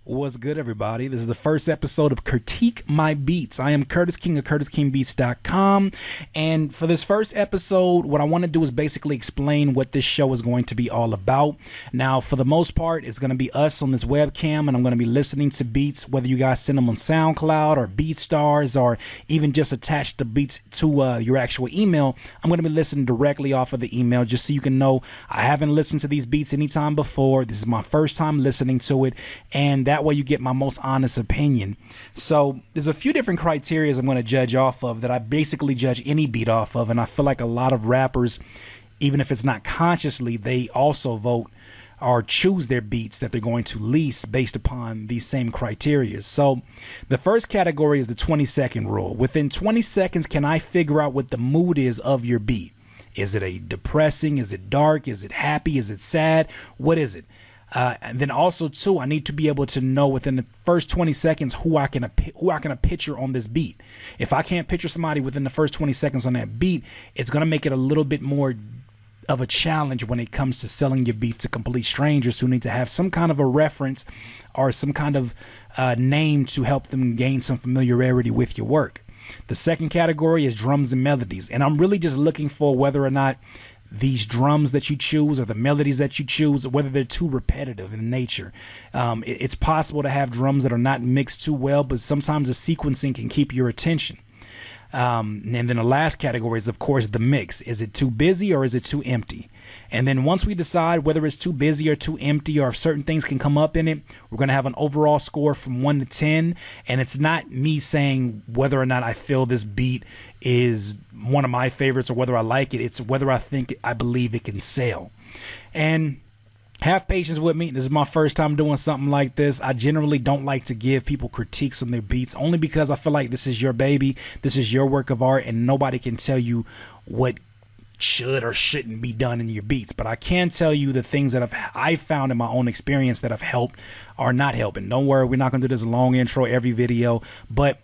What's good, everybody? This is the first episode of Critique My Beats. I am Curtis King of CurtisKingBeats.com, and for this first episode, what I want to do is basically explain what this show is going to be all about. Now, for the most part, it's going to be us on this webcam, and I'm going to be listening to beats, whether you guys send them on SoundCloud or BeatStars or even just attach the beats to your actual email. I'm going to be listening directly off of the email just so you can know I haven't listened to these beats anytime before. This is my first time listening to it, and that way you get my most honest opinion. So there's a few different criteria I'm going to judge off of that I basically judge any beat off of, and I feel like a lot of rappers, even if it's not consciously, they also vote or choose their beats that they're going to lease based upon these same criteria. So the first category is the 20-second rule. Within 20 seconds, can I figure out what the mood is of your beat? Is it a depressing? Is it dark? Is it happy? Is it sad? What is it? And then also too, I need to be able to know within the first 20 seconds who I can picture on this beat. If I can't picture somebody within the first 20 seconds on that beat, it's going to make it a little bit more of a challenge when it comes to selling your beat to complete strangers who need to have some kind of a reference or some kind of name to help them gain some familiarity with your work. The second category is drums and melodies, and I'm really just looking for whether or not these drums that you choose or the melodies that you choose, whether they're too repetitive in nature. It's possible to have drums that are not mixed too well, but sometimes the sequencing can keep your attention. And then the last category is, of course, the mix. Is it too busy or is it too empty? And then once we decide whether it's too busy or too empty or if certain things can come up in it, we're going to have an overall score from 1 to 10. And it's not me saying whether or not I feel this beat is one of my favorites or whether I like it. It's whether I believe it can sell. And have patience with me. This is my first time doing something like this. I generally don't like to give people critiques on their beats only because I feel like this is your baby. This is your work of art, and nobody can tell you what should or shouldn't be done in your beats. But I can tell you the things that I've found in my own experience that have helped or not helping. Don't worry, we're not going to do this long intro every video, but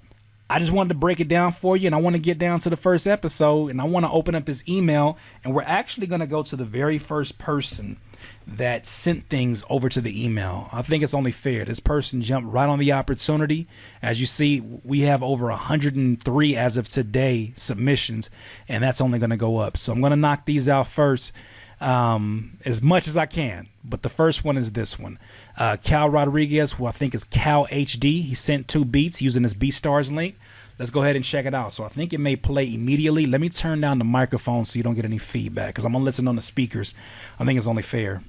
I just wanted to break it down for you, and I want to get down to the first episode, and I want to open up this email, and we're actually going to go to the very first person that sent things over to the email. I think it's only fair. This person jumped right on the opportunity. As you see, we have over 103 as of today submissions, and that's only going to go up. So I'm going to knock these out first as much as I can. But the first one is this one. Cal Rodriguez, who I think is Cal HD. He sent 2 beats using this BeatStars link. Let's go ahead and check it out. So I think it may play immediately. Let me turn down the microphone so you don't get any feedback because I'm going to listen on the speakers. I think it's only fair.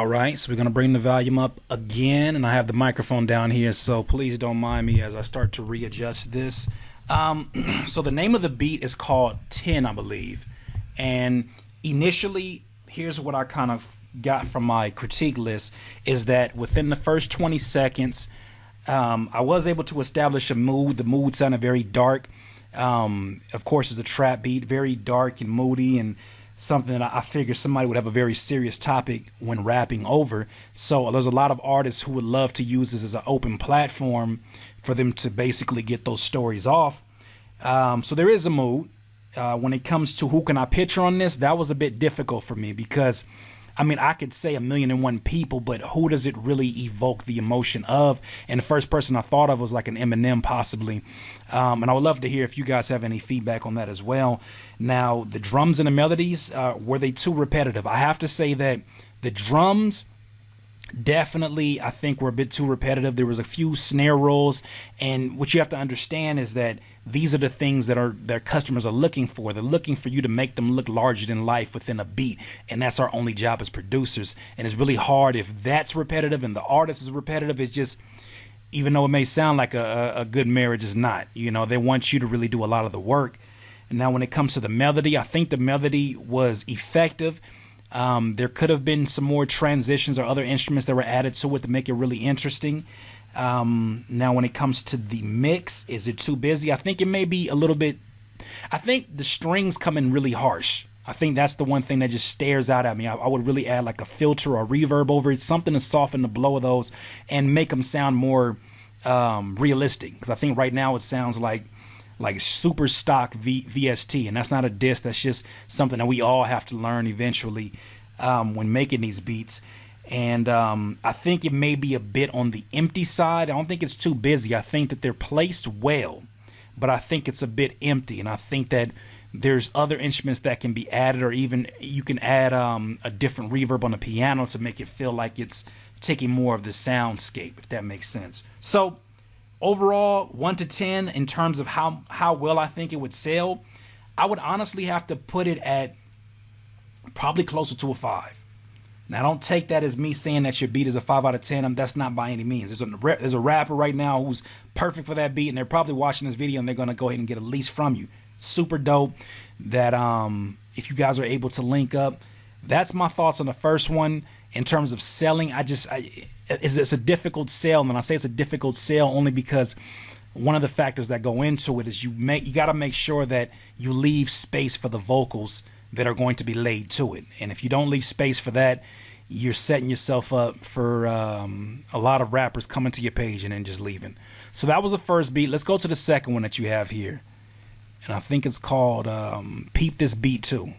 All right, so we're going to bring the volume up again, and I have the microphone down here, so please don't mind me as I start to readjust this. So the name of the beat is called 10, I believe. And initially, here's what I kind of got from my critique list, is that within the first 20 seconds, I was able to establish a mood. The mood sounded very dark. Of course, it's a trap beat, very dark and moody, and something that I figured somebody would have a very serious topic when rapping over. So there's a lot of artists who would love to use this as an open platform for them to basically get those stories off. So there is a mood. When it comes to who can I picture on this, that was a bit difficult for me because, I mean, I could say 1,000,001 people, but who does it really evoke the emotion of? And the first person I thought of was like an Eminem possibly. And I would love to hear if you guys have any feedback on that as well. Now, the drums and the melodies, were they too repetitive? I have to say that the drums definitely, I think, were a bit too repetitive. There was a few snare rolls, and what you have to understand is that these are the things that their customers are looking for. They're looking for you to make them look larger than life within a beat, and that's our only job as producers. And it's really hard if that's repetitive and the artist is repetitive. It's just, even though it may sound like a good marriage, is not. You know, they want you to really do a lot of the work. And now when it comes to the melody, I think the melody was effective. There could have been some more transitions or other instruments that were added to it to make it really interesting. Now when it comes to the mix, is it too busy? I think it may be a little bit. I think the strings come in really harsh. I think that's the one thing that just stares out at me. I would really add like a filter or reverb over it, something to soften the blow of those and make them sound more realistic. Because I think right now it sounds like super stock VST, and that's not a diss. That's just something that we all have to learn eventually when making these beats. And I think it may be a bit on the empty side. I don't think it's too busy. I think that they're placed well, but I think it's a bit empty. And I think that there's other instruments that can be added, or even you can add a different reverb on the piano to make it feel like it's taking more of the soundscape, if that makes sense. So overall, 1 to 10 in terms of how well I think it would sell, I would honestly have to put it at probably closer to a 5. Now, don't take that as me saying that your beat is a 5 out of 10. That's not by any means. There's a rapper right now who's perfect for that beat, and they're probably watching this video and they're going to go ahead and get a lease from you. Super dope. That if you guys are able to link up, that's my thoughts on the first one. In terms of selling, it's a difficult sell, and I say it's a difficult sell only because one of the factors that go into it is you got to make sure that you leave space for the vocals that are going to be laid to it. And if you don't leave space for that, you're setting yourself up for a lot of rappers coming to your page and then just leaving. So that was the first beat. Let's go to the second one that you have here, and I think it's called Peep This Beat Too.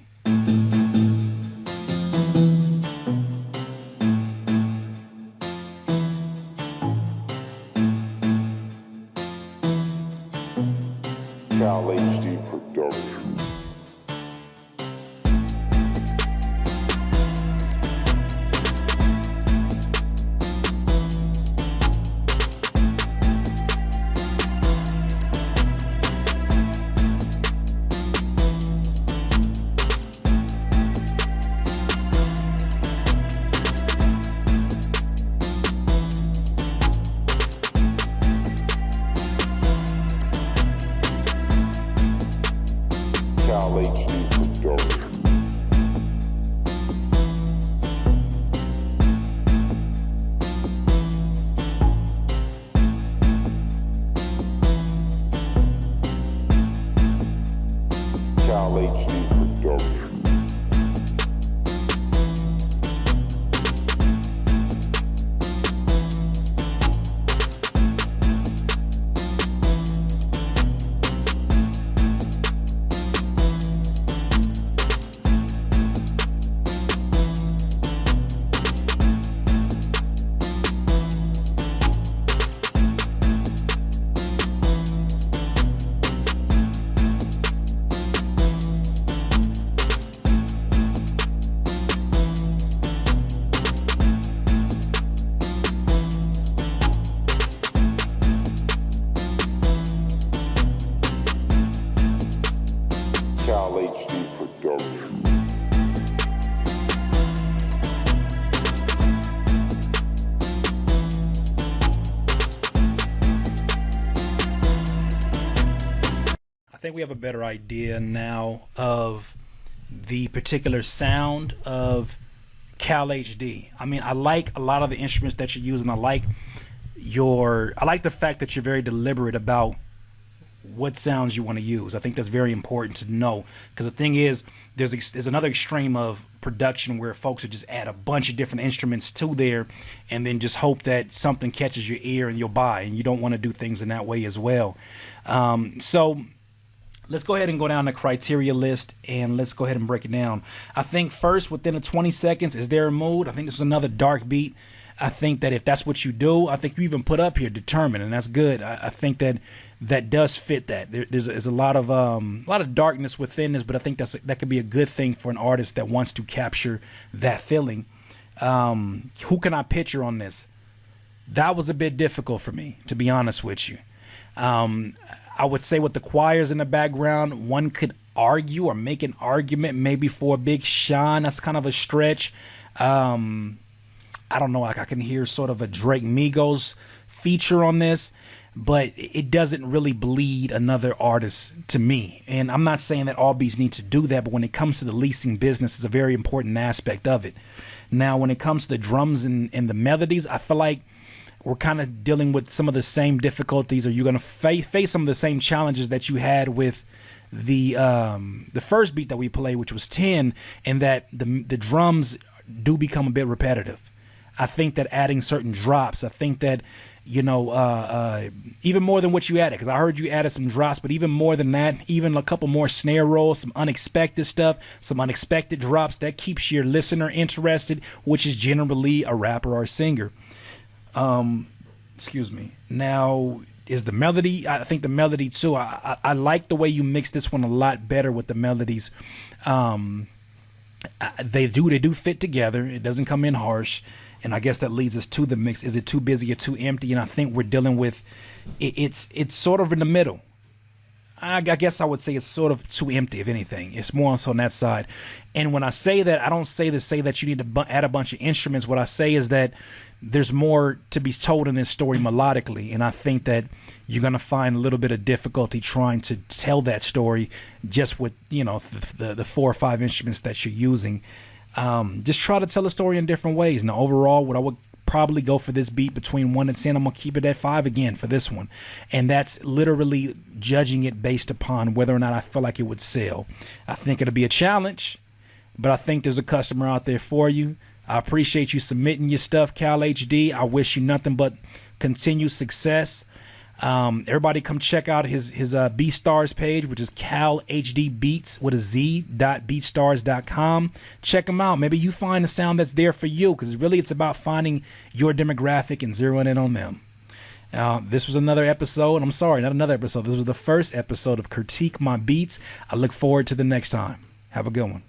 think we have a better idea now of the particular sound of Cal HD. I mean, I like a lot of the instruments that you're using. I like the fact that you're very deliberate about what sounds you want to use. I think that's very important to know, because the thing is, there's another extreme of production where folks would just add a bunch of different instruments to there and then just hope that something catches your ear and you'll buy, and you don't want to do things in that way as well. So let's go ahead and go down the criteria list and let's go ahead and break it down. I think first, within the 20 seconds, is there a mood? I think this is another dark beat. I think that if that's what you do, I think you even put up here determined, and that's good. I think that does fit that. There's a lot of darkness within this, but I think that could be a good thing for an artist that wants to capture that feeling. Who can I picture on this? That was a bit difficult for me, to be honest with you. I would say with the choirs in the background, one could argue or make an argument maybe for a Big Sean. That's kind of a stretch. I don't know, like I can hear sort of a Drake Migos feature on this, but it doesn't really bleed another artist to me. And I'm not saying that all beats need to do that, but when it comes to the leasing business, it's a very important aspect of it. Now, when it comes to the drums and the melodies, I feel like we're kind of dealing with some of the same difficulties, or you're going to face some of the same challenges that you had with the first beat that we played, which was 10, and that the drums do become a bit repetitive. I think that adding certain drops, I think that, you know, even more than what you added, because I heard you added some drops, but even more than that, even a couple more snare rolls, some unexpected stuff, some unexpected drops, that keeps your listener interested, which is generally a rapper or a singer. Excuse me. Now, is the melody, I think the melody too, I like the way you mix this one a lot better with the melodies. They do fit together. It doesn't come in harsh. And I guess that leads us to the mix. Is it too busy or too empty? And I think we're dealing with, it's sort of in the middle. I guess I would say it's sort of too empty, if anything. It's more so on that side. And when I say that, I don't say that you need to add a bunch of instruments. What I say is that there's more to be told in this story melodically. And I think that you're going to find a little bit of difficulty trying to tell that story just with, you know, the 4 or 5 instruments that you're using. Just try to tell a story in different ways. Now, overall, what I would probably go for this beat between 1 and 10, I'm gonna keep it at 5 again for this one, and that's literally judging it based upon whether or not I feel like it would sell. I think it'll be a challenge, but I think there's a customer out there for you. I appreciate you submitting your stuff, Cal HD. I wish you nothing but continued success. Everybody come check out his BeatStars page, which is Cal HD Beats with a Z.BeatStars.com. Check them out. Maybe you find a sound that's there for you, because really it's about finding your demographic and zeroing in on them. This was another episode. I'm sorry, not another episode. This was the first episode of CURTique My Beats. I look forward to the next time. Have a good one.